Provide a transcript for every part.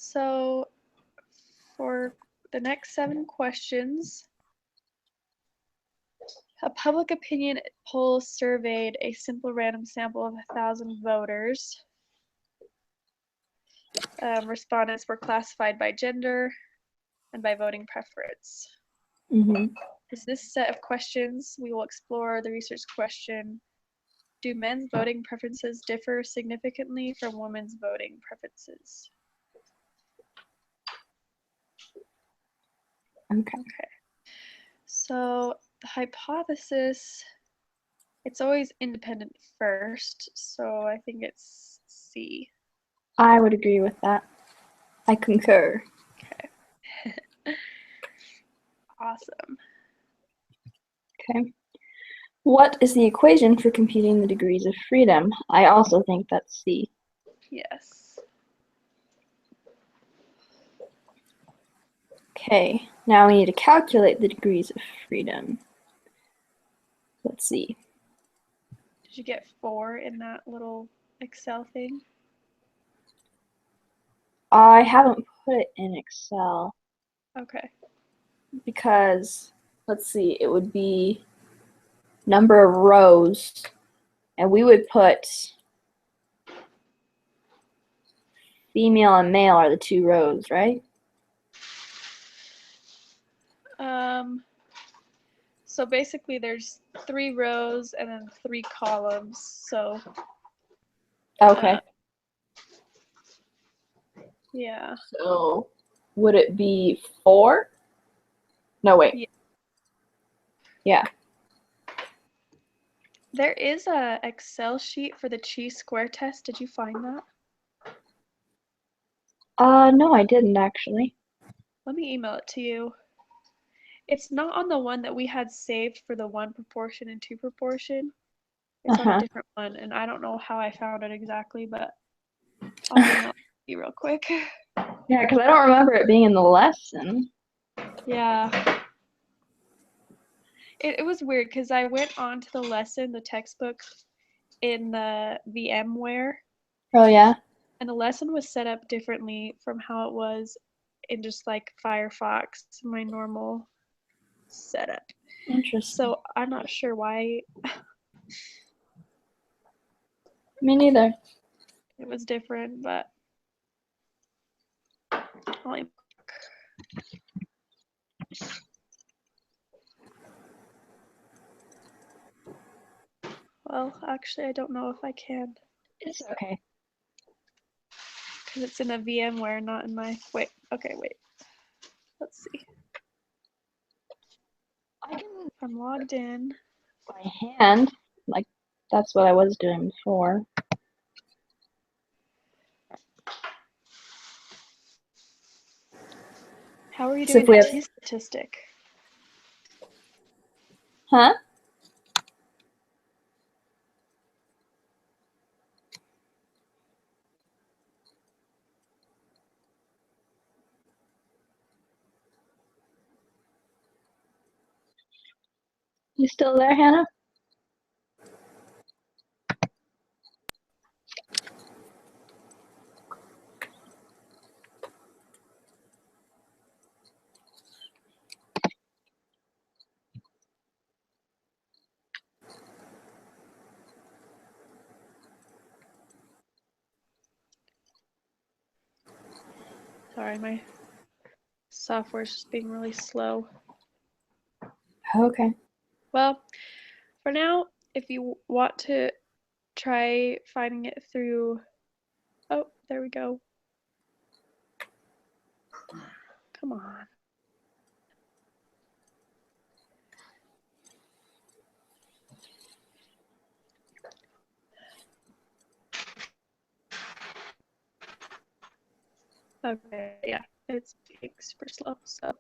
So for the next 7 questions, a public opinion poll surveyed a simple random sample of 1,000 voters. Respondents were classified by gender and by voting preference. Is this set of questions, we will explore the research question, do men's voting preferences differ significantly from women's voting preferences? Okay. So the hypothesis, it's always independent first, so I think it's C. I would agree with that. I concur. Okay. Awesome. Okay. What is the equation for computing the degrees of freedom? I also think that's C. Yes. Okay, now we need to calculate the degrees of freedom. Let's see. Did you get 4 in that little Excel thing? I haven't put it in Excel Okay. because, let's see, it would be number of rows, and we would put female and male are the 2 rows, right? So basically there's 3 rows and then 3 columns, so. Okay. Yeah. So, would it be 4? No, wait. Yeah. There is a Excel sheet for the chi-square test. Did you find that? No, I didn't actually. Let me email it to you. It's not on the one that we had saved for the 1 proportion and 2 proportion. It's on a different one, and I don't know how I found it exactly, but I'll email it to you real quick. Yeah, because I don't remember it being in the lesson. Yeah. It was weird because I went on to the lesson, the textbook, in the VMware. Oh, yeah? And the lesson was set up differently from how it was in just like Firefox, my normal setup. Interesting. So I'm not sure why. Me neither. It was different, but well, actually, I don't know if I can. It's okay. Because it's in a VMware, not in my. Wait. Let's see. I'm logged in. By hand, like that's what I was doing before. How are you doing the t-statistic? Huh? You still there, Hannah? Sorry, my software's just being really slow. Okay. Well, for now, if you want to try finding it through, oh, there we go. Come on. Okay, yeah, it's being super slow, so.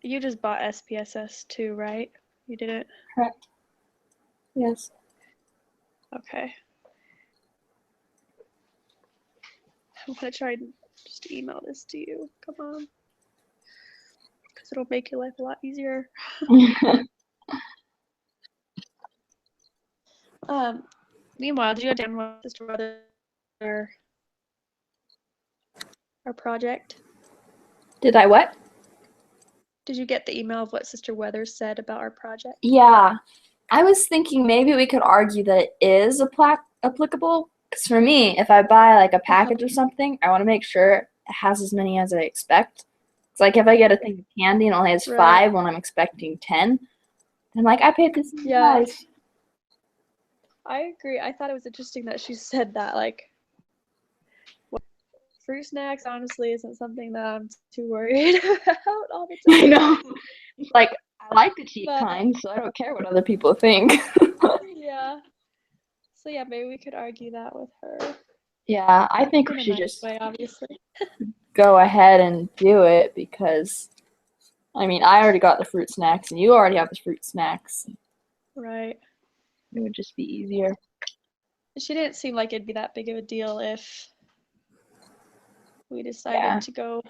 You just bought SPSS too, right? You didn't? Correct. Yes. Okay. I'm gonna try and just email this to you. Come on. Because it'll make your life a lot easier. Meanwhile, did you go down with Sister Weather our project? Did I what? Did you get the email of what Sister Weather said about our project? Yeah. I was thinking maybe we could argue that it is applicable. Because for me, if I buy like a package of something, I want to make sure it has as many as I expect. It's like if I get a thing of candy and it only has 5 when I'm expecting 10, I'm like, I paid this price. I agree. I thought it was interesting that she said that, like, fruit snacks honestly isn't something that I'm too worried about all the time. I know. It's like, I like the cheap kind, so I don't care what other people think. Yeah. So yeah, maybe we could argue that with her. Yeah, I think we should just way, obviously. go ahead and do it because, I mean, I already got the fruit snacks and you already have the fruit snacks. Right. It would just be easier. She didn't seem like it'd be that big of a deal if we decided to go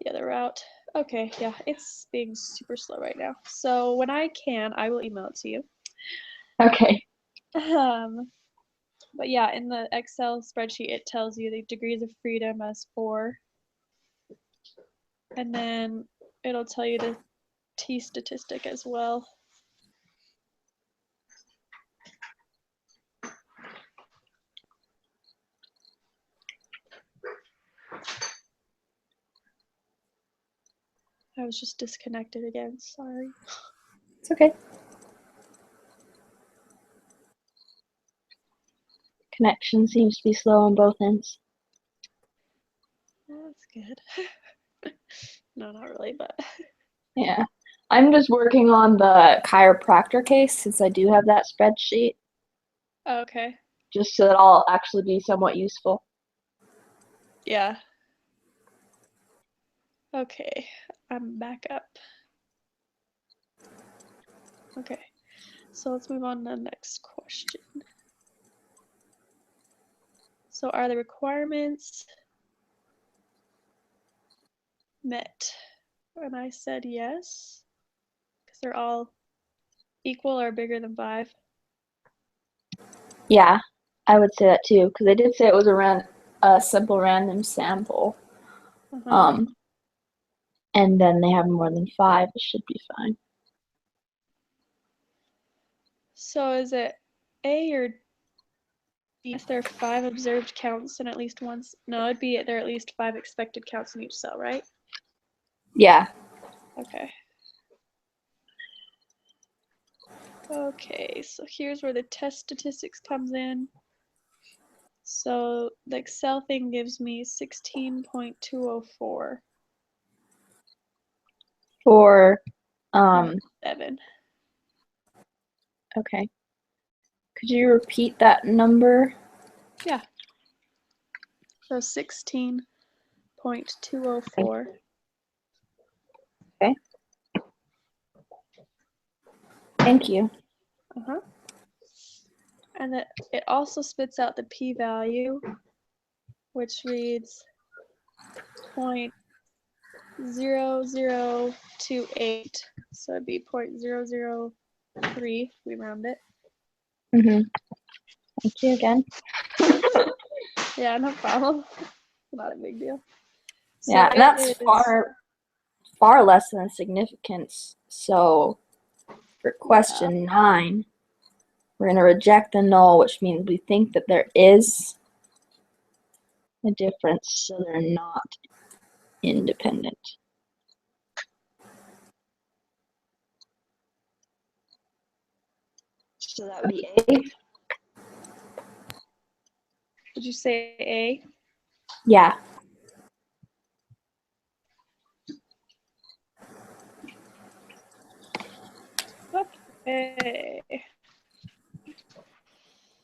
the other route. Okay, yeah, it's being super slow right now. So when I can, I will email it to you. Okay. But yeah, in the Excel spreadsheet, it tells you the degrees of freedom as 4. And then it'll tell you the T statistic as well. I was just disconnected again, sorry. It's okay. Connection seems to be slow on both ends. Well, that's good. No, not really, but. Yeah. I'm just working on the chiropractor case since I do have that spreadsheet. Oh, okay. Just so that I'll actually be somewhat useful. Yeah. Okay, I'm back up. Okay, so let's move on to the next question. So are the requirements met? And I said yes, because they're all equal or bigger than 5. Yeah, I would say that too, because they did say it was a simple random sample. And then they have more than 5, it should be fine. So is it A or D if there are 5 observed counts and at least once? No, it'd be there are at least 5 expected counts in each cell, right? Yeah. Okay. Okay, so here's where the test statistics comes in. So the Excel thing gives me 16.204. For 7. Okay. Could you repeat that number? Yeah. So 16.204. Okay. Thank you. And then it also spits out the p-value, which reads 0.0028. So it'd be 0.003. We round it. Thank you again. Yeah, no problem. Not a big deal. So yeah, and that's far less than significance. So for question 9, we're going to reject the null, which means we think that there is a difference, so they're not independent. So that would be A. Did you say A? Yeah. Okay.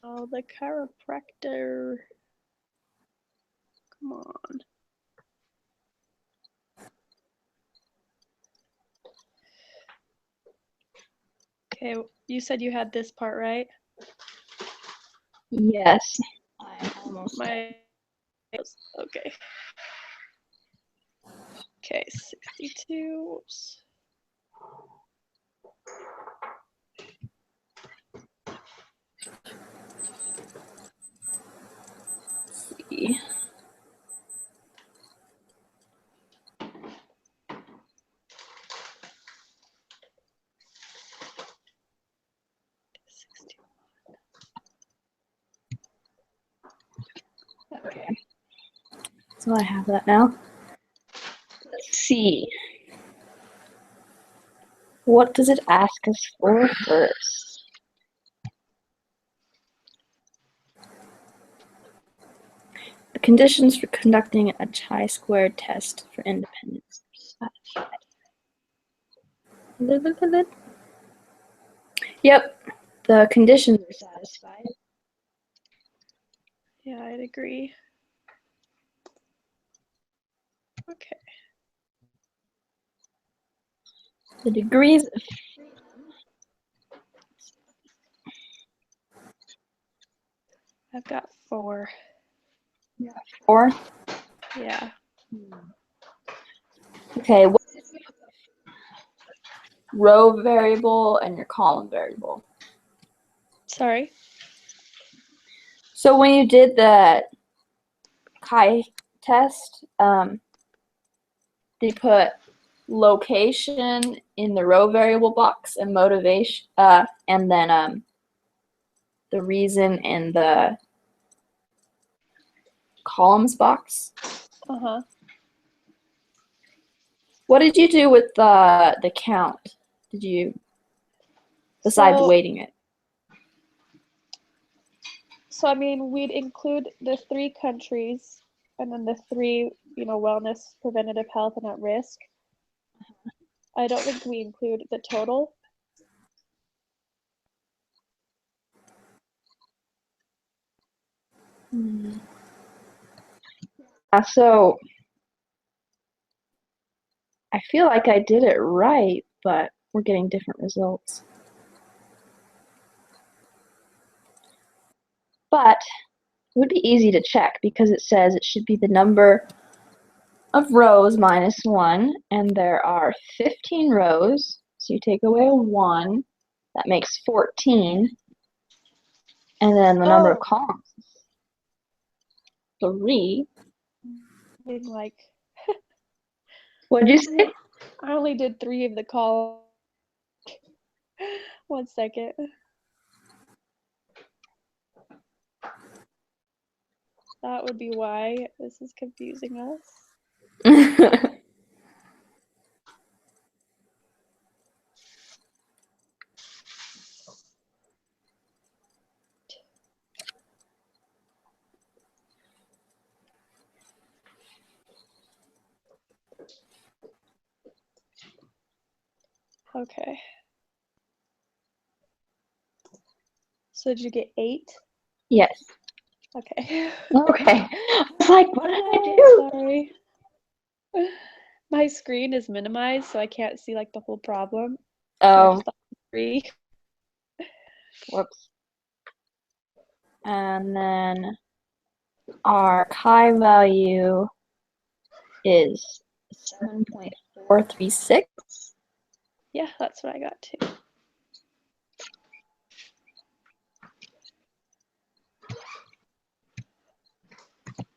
Oh, the chiropractor. Come on. Okay, you said you had this part, right? Yes. I'm almost okay. Okay, 62. Whoops. Okay. So I have that now. Let's see. What does it ask us for first? The conditions for conducting a chi-squared test for independence are satisfied. Yep, the conditions are satisfied. Yeah, I'd agree. Okay. The degrees of I've got 4. 4. Yeah. Okay, what is your row variable and your column variable? Sorry. So when you did the chi test, they put location in the row variable box and motivation, and then the reason in the columns box. Uh-huh. What did you do with the count? Did you, besides weighting it? So I mean, we'd include the 3 countries and then the 3, wellness, preventative health, and at risk. I don't think we include the total. So I feel like I did it right, but we're getting different results. But it would be easy to check because it says it should be the number of rows minus 1, and there are 15 rows, so you take away 1, that makes 14, and then the number of columns, 3. Like, What did you say? I only did 3 of the columns. 1 second. That would be why this is confusing us. Okay. So did you get 8? Yes. Okay. Okay. I was like, what did I do? Sorry. My screen is minimized, so I can't see like the whole problem. Oh. So 3. Whoops. And then our chi value is 7.436. Yeah, that's what I got too.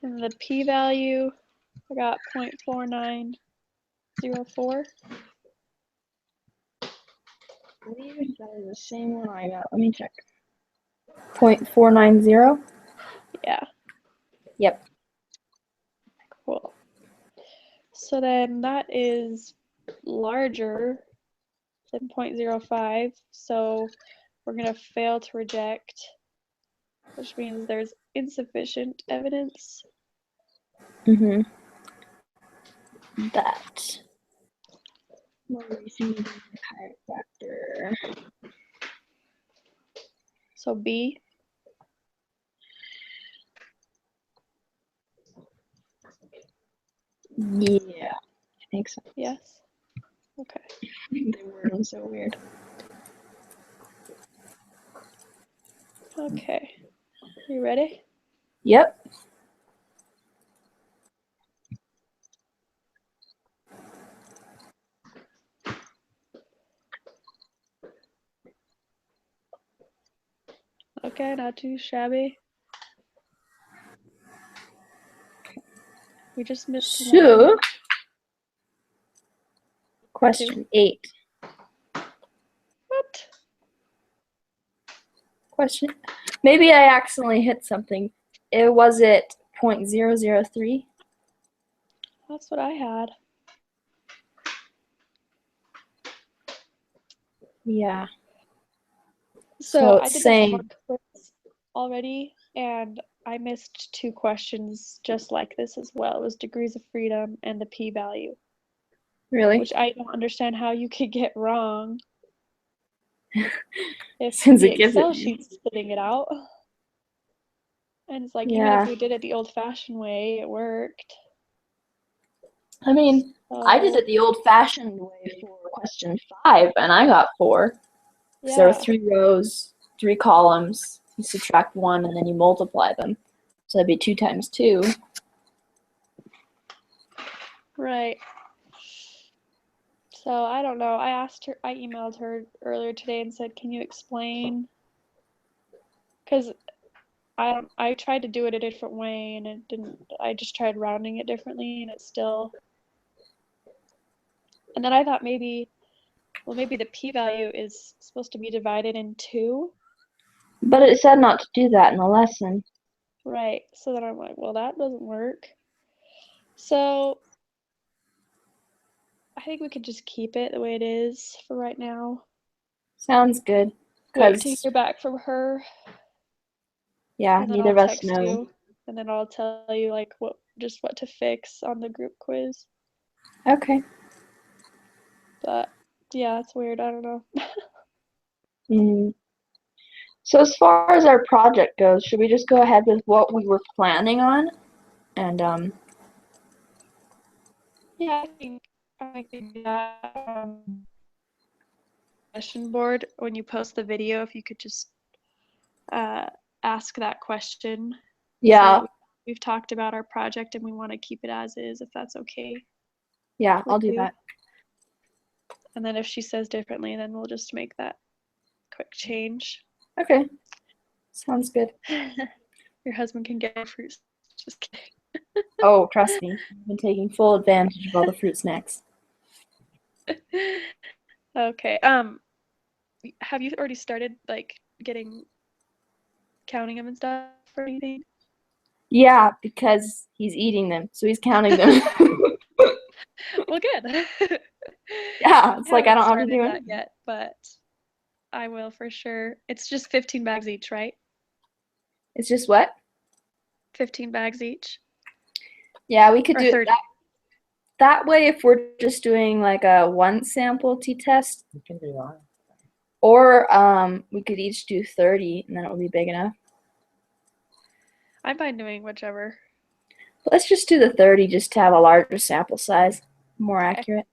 And the p-value, I got 0.4904. I believe that is the same one I got. Let me check. 0.490? Yeah. Yep. Cool. So then that is larger than 0.05. So we're going to fail to reject, which means there's insufficient evidence. Mm-hmm. That. We're using the chiropractor. So B. Yeah, I think so. Yes. Okay. They were so weird. Okay. You ready? Yep. Okay, not too shabby. We just missed So, one. question 8. What? Question. Maybe I accidentally hit something. Was it 0.003? That's what I had. Yeah. So I it's did saying the smart quiz already, and I missed 2 questions just like this as well. It was degrees of freedom and the p-value. Really? Which I don't understand how you could get wrong. If Since the it gives Excel it. sheet's spitting it out. And it's like, even Yeah. if we did it the old-fashioned way, it worked. I mean, I did it the old-fashioned way for question 5, and I got 4. Yeah. There were 3 rows, 3 columns. You subtract 1, and then you multiply them. So that'd be 2 times 2. Right. So I don't know. I emailed her earlier today and said, can you explain? Because I tried to do it a different way and it didn't. I just tried rounding it differently and it still. And then I thought maybe the p-value is supposed to be divided in 2. But it said not to do that in the lesson. Right. So then I'm like, well, that doesn't work. So I think we could just keep it the way it is for right now. Sounds good. Wait to hear back from her. Yeah, neither of us know. You, and then I'll tell you like what to fix on the group quiz. Okay. But yeah, it's weird. I don't know. So as far as our project goes, should we just go ahead with what we were planning on? And yeah, I think that question board when you post the video, if you could just ask that question. Yeah. So we've talked about our project and we want to keep it as is, if that's okay. Yeah, I'll do that. And then if she says differently, then we'll just make that quick change. Okay. Sounds good. Your husband can get fruits. Just kidding. Oh, trust me. I've been taking full advantage of all the fruit snacks. Okay. Have you already started like counting them and stuff or anything? Yeah, because he's eating them, so he's counting them. Well, good. Yeah, it's like I don't have to do that anything yet, but I will for sure. It's just 15 bags each, right? It's just what? 15 bags each. Yeah, we could or do 30. it that way if we're just doing like a 1 sample t-test. You can do that. Or we could each do 30 and then it would be big enough. I'm fine doing whichever. Let's just do the 30 just to have a larger sample size. More accurate.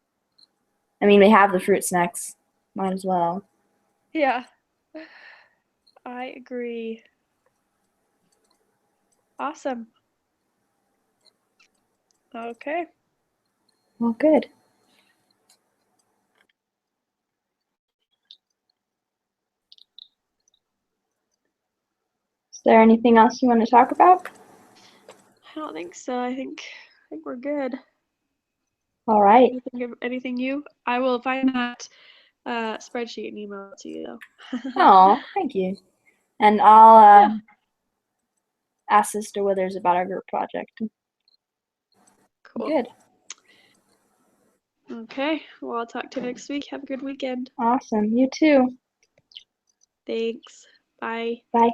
I mean, we have the fruit snacks. Might as well. Yeah. I agree. Awesome. Okay. Well, good. Is there anything else you want to talk about? I don't think so. I think we're good. All right. Anything you? I will find that spreadsheet and email it to you though. Oh, thank you. And I'll ask Sister Withers about our group project. Cool. Good. Okay. Well, I'll talk to you next week. Have a good weekend. Awesome. You too. Thanks. Bye. Bye.